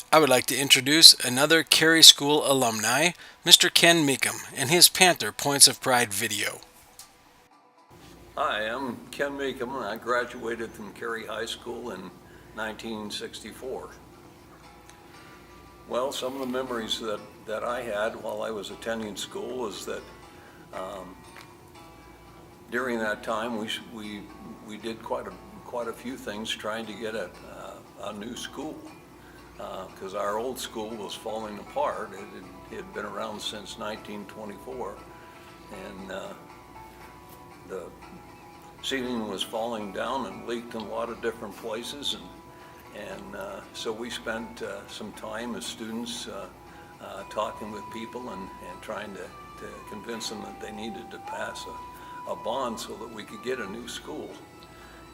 I would like to introduce another Carey School alumni, Mr. Ken Mecham, and his Panther Points of Pride video. Hi, I'm Ken Mecham, and I graduated from Carey High School in 1964. Well, some of the memories that I had while I was attending school is that during that time we did quite a few things trying to get a new school because our old school was falling apart. It had been around since 1924, and the ceiling was falling down and leaked in a lot of different places, and so we spent some time as students talking with people and trying to convince them that they needed to pass a bond so that we could get a new school.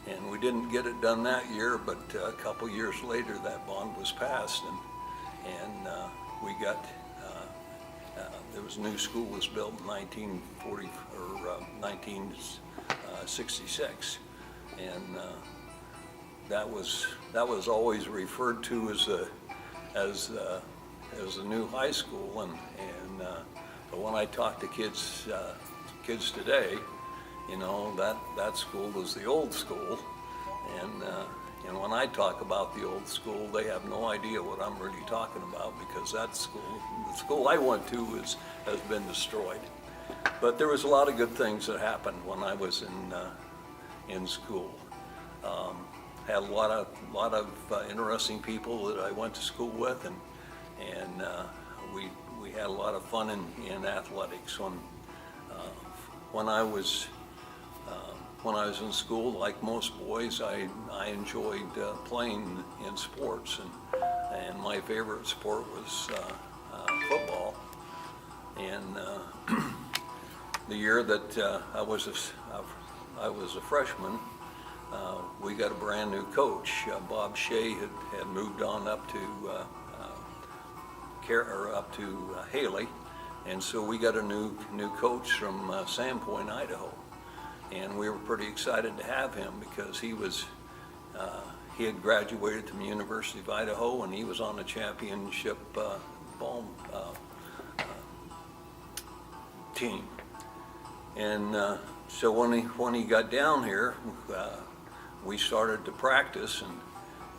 And we didn't get it done that year, but a couple years later that bond was passed, and we got there was a new school was built in 1940 or 1966, and that was always referred to as the new high school. But when I talk to kids today, you know, that school was the old school, and when I talk about the old school, they have no idea what I'm really talking about, because that school, the school I went to, has been destroyed. But there was a lot of good things that happened when I was in school. Had a lot of interesting people that I went to school with, and we had a lot of fun in athletics. When I was in school, like most boys, I enjoyed playing in sports, and my favorite sport was football. And the year that I was a freshman, we got a brand new coach. Bob Shea had moved on up to Haley, and so we got a new coach from Sandpoint, Idaho, and we were pretty excited to have him because he had graduated from the University of Idaho, and he was on the championship ball team. And so when he got down here, we started to practice,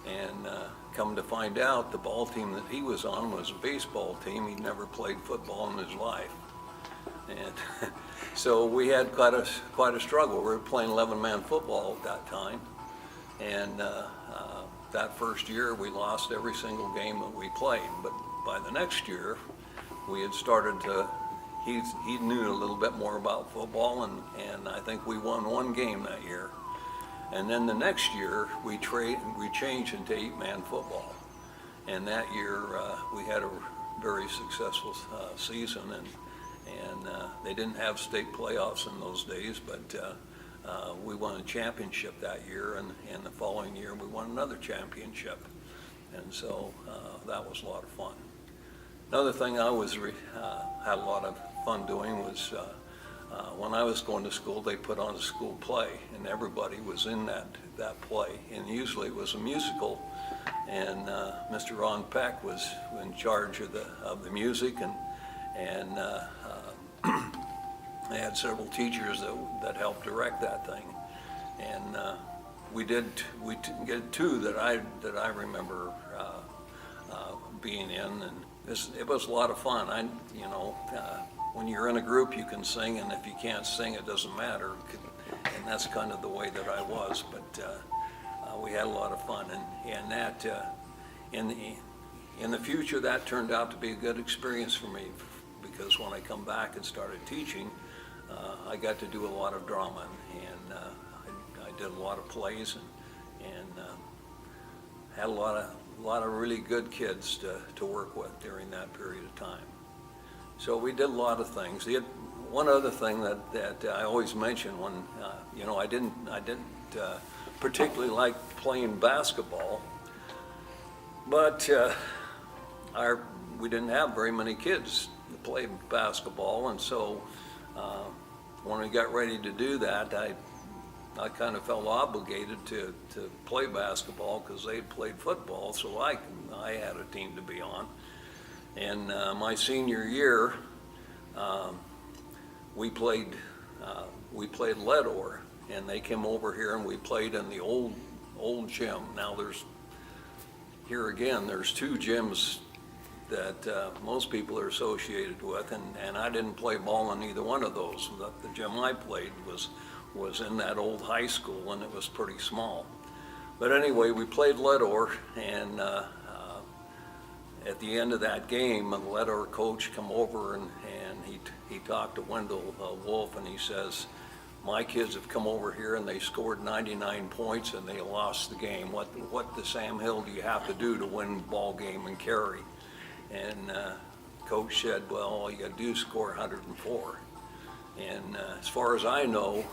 and come to find out, the ball team that he was on was a baseball team. He'd never played football in his life, and so we had quite a struggle. We were playing 11-man football at that time, and that first year we lost every single game that we played. But by the next year, we had started to. He knew a little bit more about football, and I think we won one game that year. And then the next year, we changed into 8-man football. And that year, we had a very successful season, and they didn't have state playoffs in those days, but we won a championship that year, and the following year, we won another championship. And so that was a lot of fun. Another thing I had a lot of fun doing was when I was going to school, they put on a school play, and everybody was in that play, and usually it was a musical, and Mr. Ron Peck was in charge of the music, and they had several teachers that helped direct that thing, and we did get two that I remember being in, and it was a lot of fun. When you're in a group, you can sing, and if you can't sing, it doesn't matter. And that's kind of the way that I was. But we had a lot of fun, and that in the future, that turned out to be a good experience for me, because when I come back and started teaching, I got to do a lot of drama, and I did a lot of plays, and had a lot of really good kids to work with during that period of time. So we did a lot of things. One other thing that I always mention when I didn't particularly like playing basketball, but we didn't have very many kids to play basketball, and so when we got ready to do that, I kind of felt obligated to play basketball because they played football, so I had a team to be on. And my senior year, um, we played Ledore, and they came over here and we played in the old gym. Now there's two gyms that most people are associated with, and I didn't play ball in either one of those. The gym I played was in that old high school, and it was pretty small. But anyway, we played Ledore, and at the end of that game, the Ledore coach come over and he talked to Wendell Wolf, and he says, "My kids have come over here and they scored 99 points and they lost the game. What the Sam Hill do you have to do to win ball game in Carey?" And coach said, "Well, all you got to do is score 104." And as far as I know,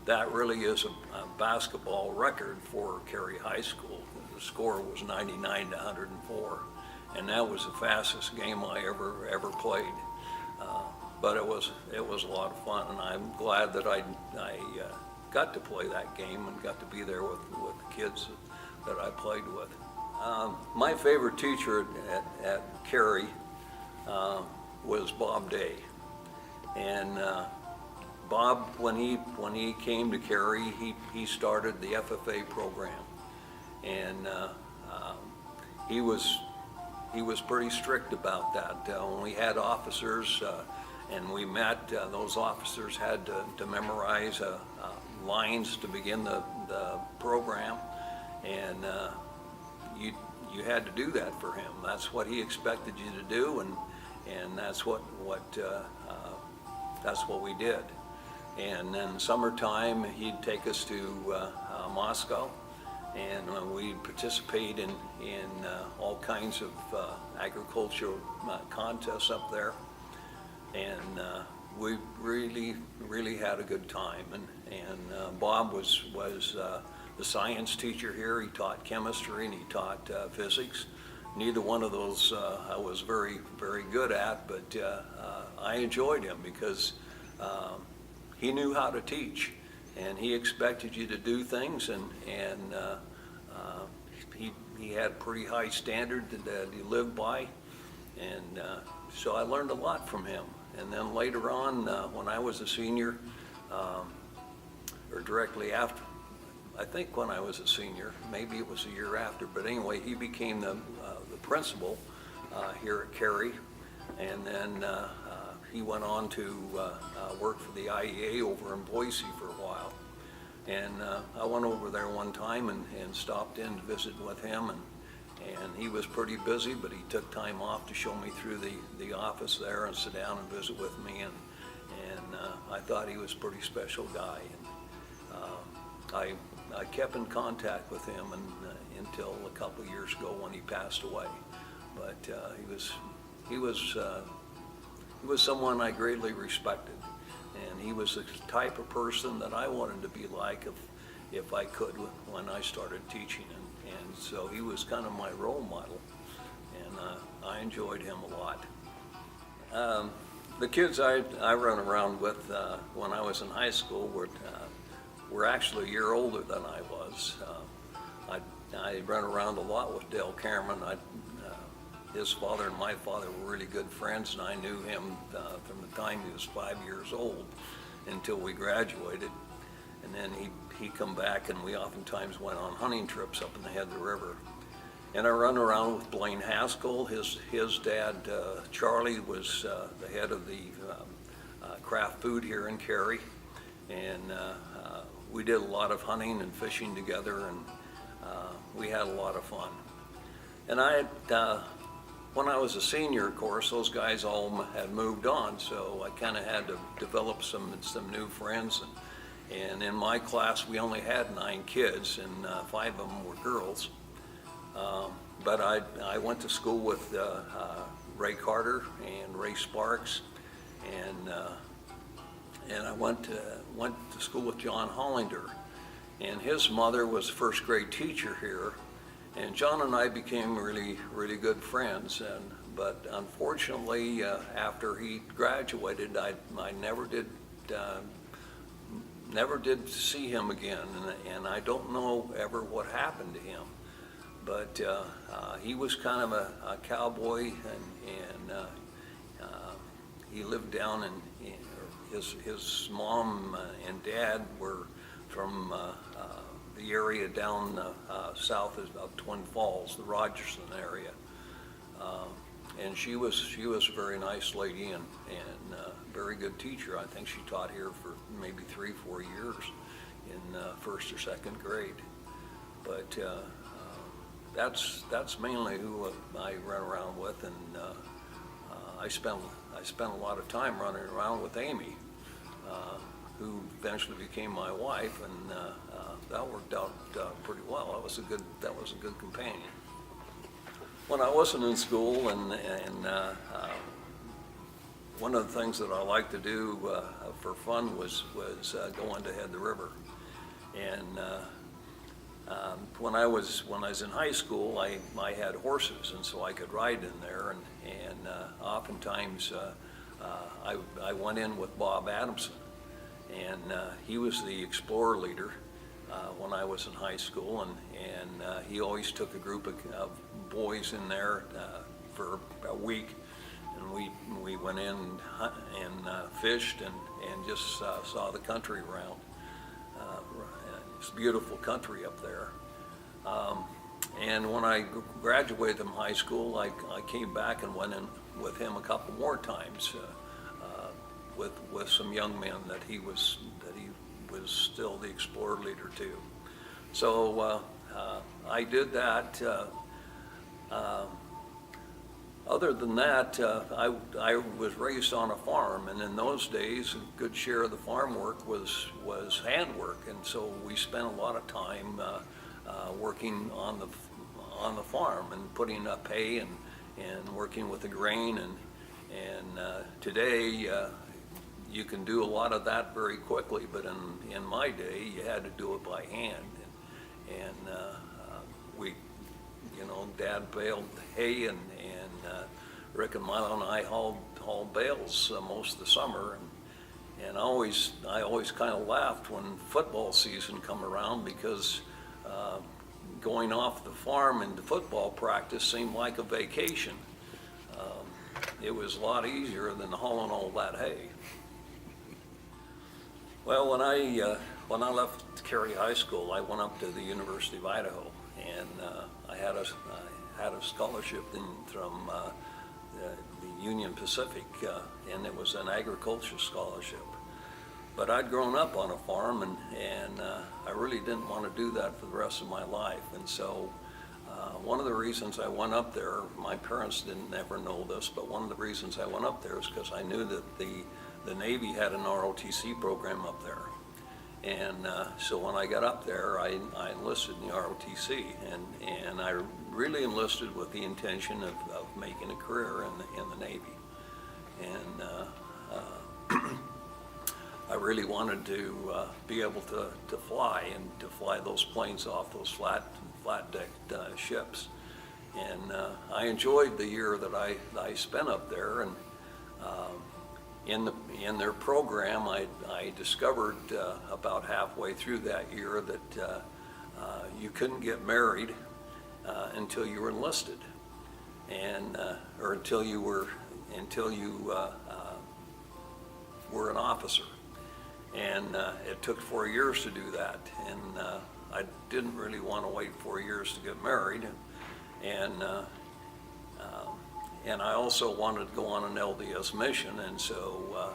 that really is a basketball record for Carey High School. The score was 99 to 104, and that was the fastest game I ever played. But it was a lot of fun, and I'm glad that I got to play that game and got to be there with the kids that I played with. My favorite teacher at Carey was Bob Day. And Bob, when he came to Carey, he started the FFA program, and he was pretty strict about that. When we had officers and we met, those officers had to memorize lines to begin the program, and you had to do that for him. That's what he expected you to do, and that's what we did. And then summertime, he'd take us to Moscow, and we'd participate in all kinds of agricultural contests up there. And we really had a good time. And Bob was the science teacher here. He taught chemistry and he taught physics. Neither one of those I was very good at, but I enjoyed him because he knew how to teach, and he expected you to do things, and he had a pretty high standard that he lived by, and so I learned a lot from him. And then later on, when I was a senior, or directly after, I think when I was a senior, maybe it was a year after, but anyway, he became the principal here at Carey, and then he went on to work for the IEA over in Boise for a while. And I went over there one time and stopped in to visit with him, and he was pretty busy, but he took time off to show me through the office there and sit down and visit with me, and I thought he was a pretty special guy. And I kept in contact with him until a couple of years ago when he passed away. But he was someone I greatly respected, and he was the type of person that I wanted to be like if I could when I started teaching, and so he was kind of my role model, and I enjoyed him a lot. The kids I run around with when I was in high school were actually a year older than I was. I ran around a lot with Dale Cameron. His father and my father were really good friends, and I knew him from the time he was 5 years old until we graduated. And then he come back, and we oftentimes went on hunting trips up in the head of the river. And I run around with Blaine Haskell. His dad, Charlie, was the head of the craft food here in Carey. And we did a lot of hunting and fishing together, and we had a lot of fun. And when I was a senior, of course, those guys all had moved on, so I kind of had to develop some new friends. And in my class, we only had 9 kids, and 5 of them were girls. But I went to school with Ray Carter and Ray Sparks, and I went to school with John Hollander, and his mother was a first grade teacher here. And John and I became really good friends, but unfortunately, after he graduated, I never did never did see him again, and I don't know ever what happened to him. But he was kind of a cowboy, and he lived down in his mom and dad were from the area down south of Twin Falls, the Rogerson area. And she was a very nice lady and very good teacher. I think she taught here for maybe 3-4 years in first or second grade. But that's mainly who I run around with, and I spent a lot of time running around with Amy, who eventually became my wife, and that worked out pretty well. That was a good companion. When I wasn't in school, and one of the things that I liked to do for fun was going to head the river. And when I was in high school, I had horses, and so I could ride in there, and oftentimes I went in with Bob Adamson, and he was the explorer leader when I was in high school, and he always took a group of boys in there for a week, and we went in and fished and just saw the country around. It's beautiful country up there. And when I graduated from high school, I came back and went in with him a couple more times with some young men that he was still the explorer leader too. So I did that. Other than that, I was raised on a farm, and in those days, a good share of the farm work was handwork, and so we spent a lot of time working on the farm and putting up hay and working with the grain, and today you can do a lot of that very quickly, but in my day you had to do it by hand, and we, Dad baled hay, and Rick and Milo and I hauled bales most of the summer, and I always kind of laughed when football season come around, because going off the farm into football practice seemed like a vacation. It was a lot easier than hauling all that hay. Well, when I left Carey High School, I went up to the University of Idaho, and I had a scholarship from the Union Pacific, and it was an agriculture scholarship. But I'd grown up on a farm, and I really didn't want to do that for the rest of my life. And so one of the reasons I went up there, my parents didn't ever know this, but one of the reasons I went up there is because I knew that the Navy had an ROTC program up there. And so when I got up there, I enlisted in the ROTC, and I really enlisted with the intention of making a career in the Navy. And I really wanted to be able to fly, and to fly those planes off those flat-decked ships. And I enjoyed the year that I spent up there, and in their program, I discovered about halfway through that year that you couldn't get married until you were enlisted, and or until you were an officer. And it took 4 years to do that, and I didn't really want to wait 4 years to get married, and I also wanted to go on an LDS mission, and so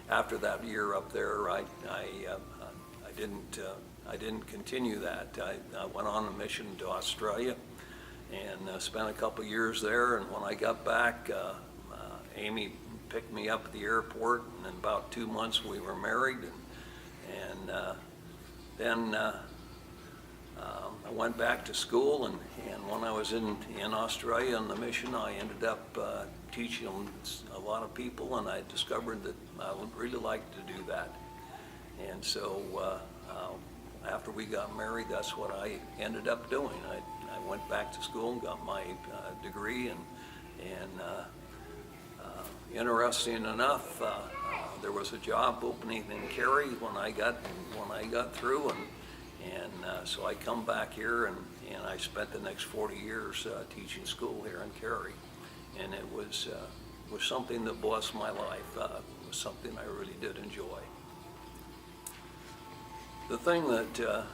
after that year up there, I didn't continue that. I went on a mission to Australia and spent a couple years there, and when I got back, Amy picked me up at the airport, and in about 2 months we were married, and then I went back to school, and when I was in Australia on the mission, I ended up teaching a lot of people, and I discovered that I would really like to do that. And so after we got married, that's what I ended up doing. I went back to school and got my degree, and interesting enough, there was a job opening in Carey when I got through, and so I come back here, and I spent the next 40 years teaching school here in Carey, and it was something that blessed my life. It was something I really did enjoy. The thing that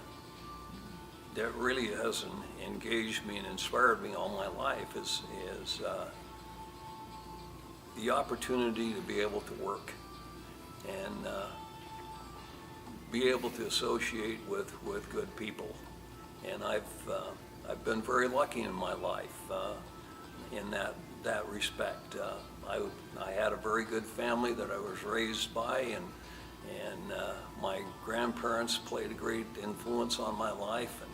really has engaged me and inspired me all my life is the opportunity to be able to work and be able to associate with good people. And I've been very lucky in my life in that respect. I had a very good family that I was raised by, and my grandparents played a great influence on my life, and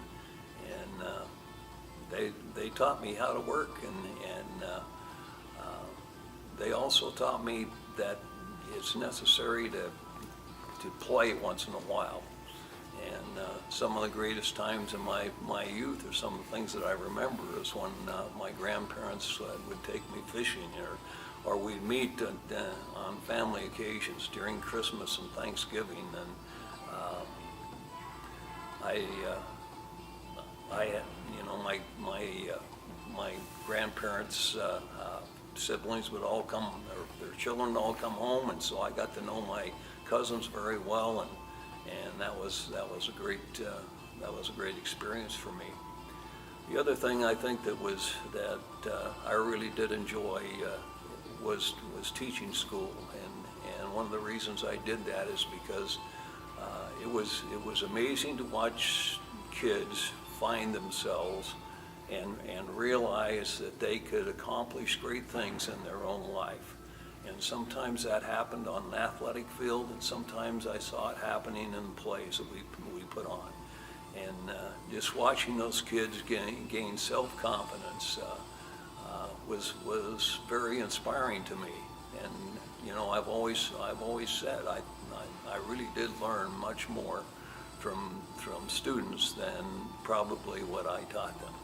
they taught me how to work, and they also taught me that it's necessary to play once in a while. And some of the greatest times in my youth, or some of the things that I remember, is when my grandparents would take me fishing, or we'd meet on family occasions during Christmas and Thanksgiving. And I had, my grandparents' siblings would all come, or their children would all come home, and so I got to know my cousins very well, and that was a great experience for me. The other thing I think that I really did enjoy was teaching school, and one of the reasons I did that is because it was amazing to watch kids find themselves and realize that they could accomplish great things in their own life. And sometimes that happened on an athletic field, and sometimes I saw it happening in plays that we put on. And just watching those kids gain self-confidence was very inspiring to me. And I've always said I really did learn much more from students than probably what I taught them.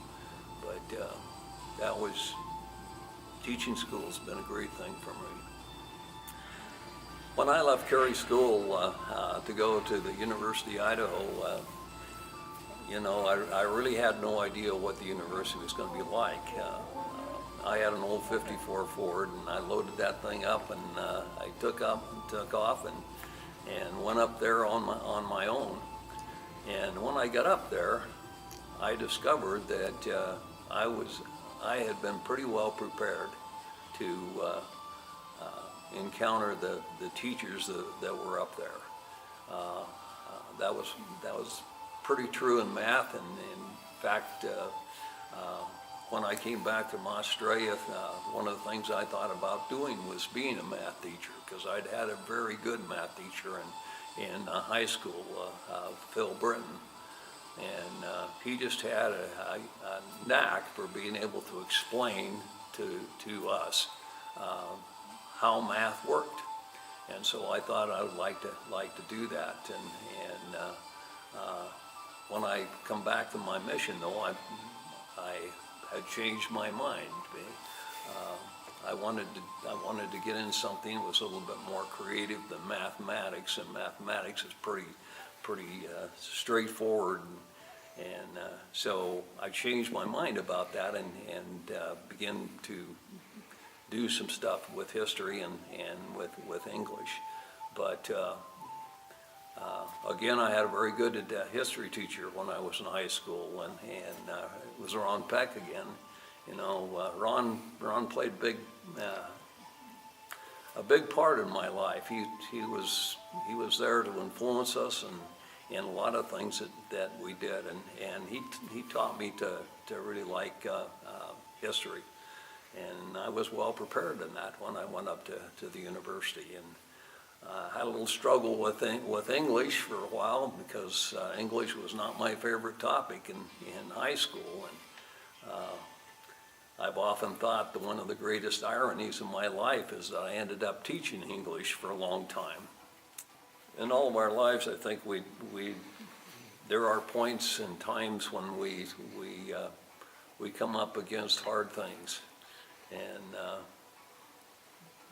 But teaching school's been a great thing for me. When I left Carey School to go to the University of Idaho, I really had no idea what the university was going to be like. I had an old 54 Ford, and I loaded that thing up, and I took off and went up there on my own. And when I got up there, I discovered that I had been pretty well prepared to encounter the teachers that were up there. That was pretty true in math, and in fact, when I came back from Australia, one of the things I thought about doing was being a math teacher, because I'd had a very good math teacher in high school, Phil Britton. And he just had a knack for being able to explain to us how math worked. And so I thought I would like to do that. And when I come back from my mission, though, I had changed my mind. I wanted to get in something that was a little bit more creative than mathematics, and mathematics is pretty straightforward. And so I changed my mind about that and began to do some stuff with history and with English. But again, I had a very good history teacher when I was in high school, and it was Ron Peck again. Ron played a big part in my life. He was there to influence us in a lot of things that we did, and he taught me to really like history, and I was well prepared in that when I went up to the university. And had a little struggle with English for a while, because English was not my favorite topic in high school. And I've often thought that one of the greatest ironies in my life is that I ended up teaching English for a long time. In all of our lives, I think there are points and times when we come up against hard things, and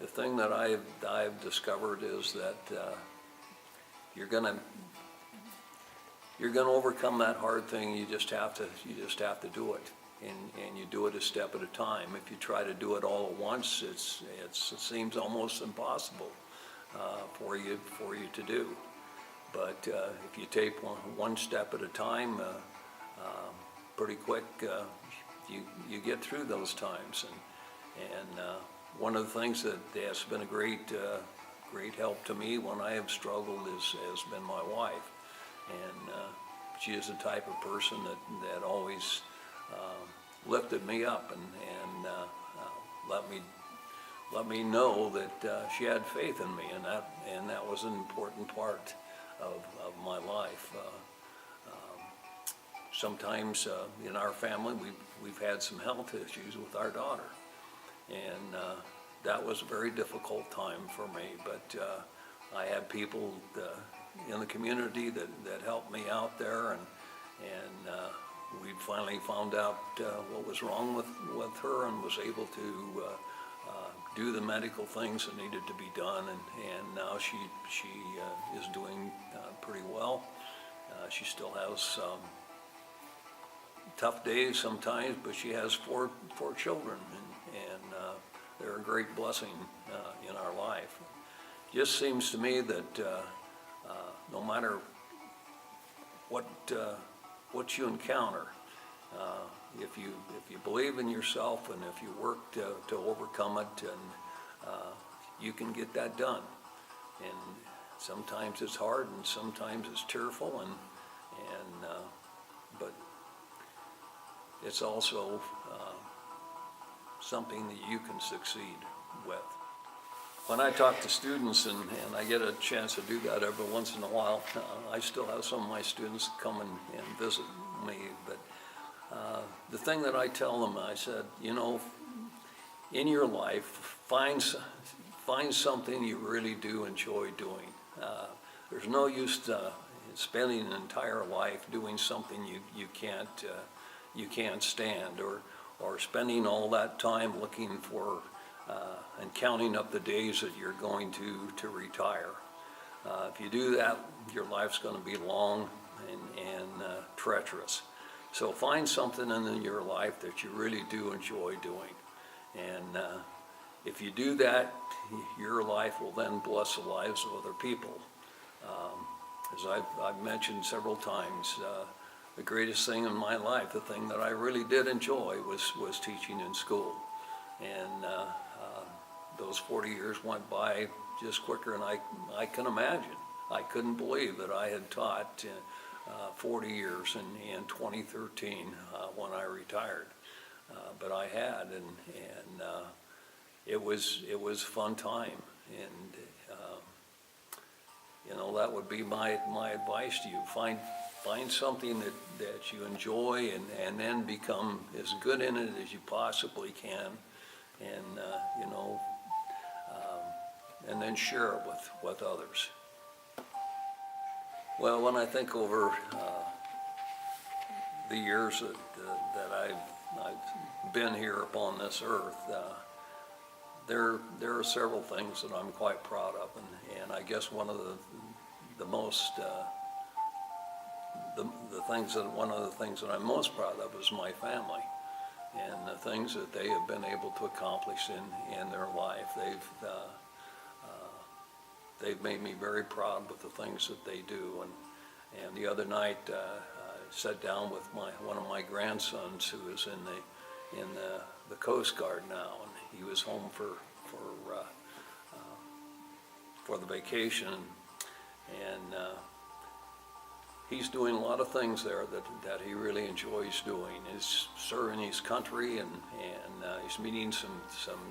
the thing that I've discovered is that you're gonna overcome that hard thing. You just have to do it, and you do it a step at a time. If you try to do it all at once, it seems almost impossible for you to do. But if you take one step at a time, pretty quick, you get through those times. And one of the things that has been a great help to me when I have struggled has been my wife. And she is the type of person that always lifted me up and let me know that she had faith in me, and that was an important part of my life. Sometimes in our family we've had some health issues with our daughter, and that was a very difficult time for me. But I had people in the community that helped me out there, and we finally found out what was wrong with her, and was able to do the medical things that needed to be done, and now she is doing pretty well. She still has tough days sometimes, but she has four children, and they're a great blessing in our life. Just seems to me that no matter what you encounter, if you believe in yourself, and if you work to overcome it, and you can get that done. And sometimes it's hard, and sometimes it's tearful, but it's also something that you can succeed with. When I talk to students, and I get a chance to do that every once in a while, I still have some of my students come and visit me, but the thing that I tell them, I said, in your life, find something you really do enjoy doing. There's no use spending an entire life doing something you can't stand, or spending all that time looking for and counting up the days that you're going to retire. If you do that, your life's going to be long and treacherous. So find something in your life that you really do enjoy doing. And if you do that, your life will then bless the lives of other people. As I've mentioned several times, the greatest thing in my life, the thing that I really did enjoy, was teaching in school. And those 40 years went by just quicker than I can imagine. I couldn't believe that I had taught 40 years in 2013 when I retired, but I had, and it was a fun time, and that would be my advice to you. Find something that you enjoy, and then become as good in it as you possibly can, and and then share it with others. Well, when I think over the years that I've been here upon this earth, there are several things that I'm quite proud of, and I guess one of the things that I'm most proud of is my family, and the things that they have been able to accomplish in their life. They've made me very proud with the things that they do. And the other night, I sat down with one of my grandsons, who is in the Coast Guard now, and he was home for the vacation, and he's doing a lot of things there that he really enjoys doing. He's serving his country, and he's meeting some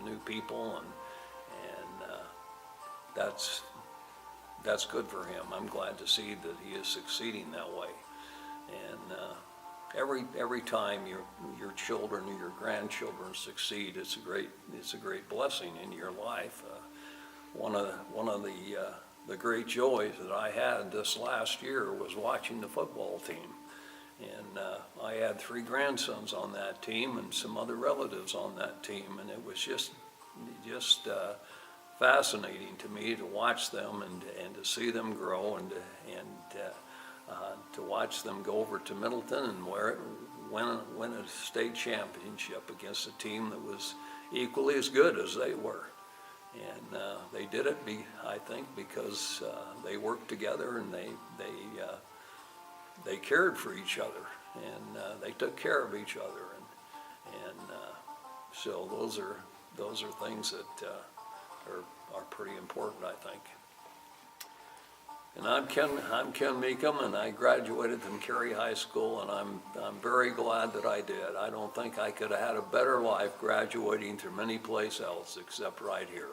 new people, and that's good for him. I'm glad to see that he is succeeding that way. And every time your children or your grandchildren succeed, it's a great blessing in your life. One of the great joys that I had this last year was watching the football team. And I had 3 grandsons on that team and some other relatives on that team, and it was just fascinating to me to watch them and to see them grow and to watch them go over to Middleton and win a state championship against a team that was equally as good as they were. And they did it, I think, because they worked together and they cared for each other and they took care of each other. And so those are things that are pretty important, I think. And I'm Ken Mecham, and I graduated from Carey High School, and I'm very glad that I did. I don't think I could have had a better life graduating from any place else except right here.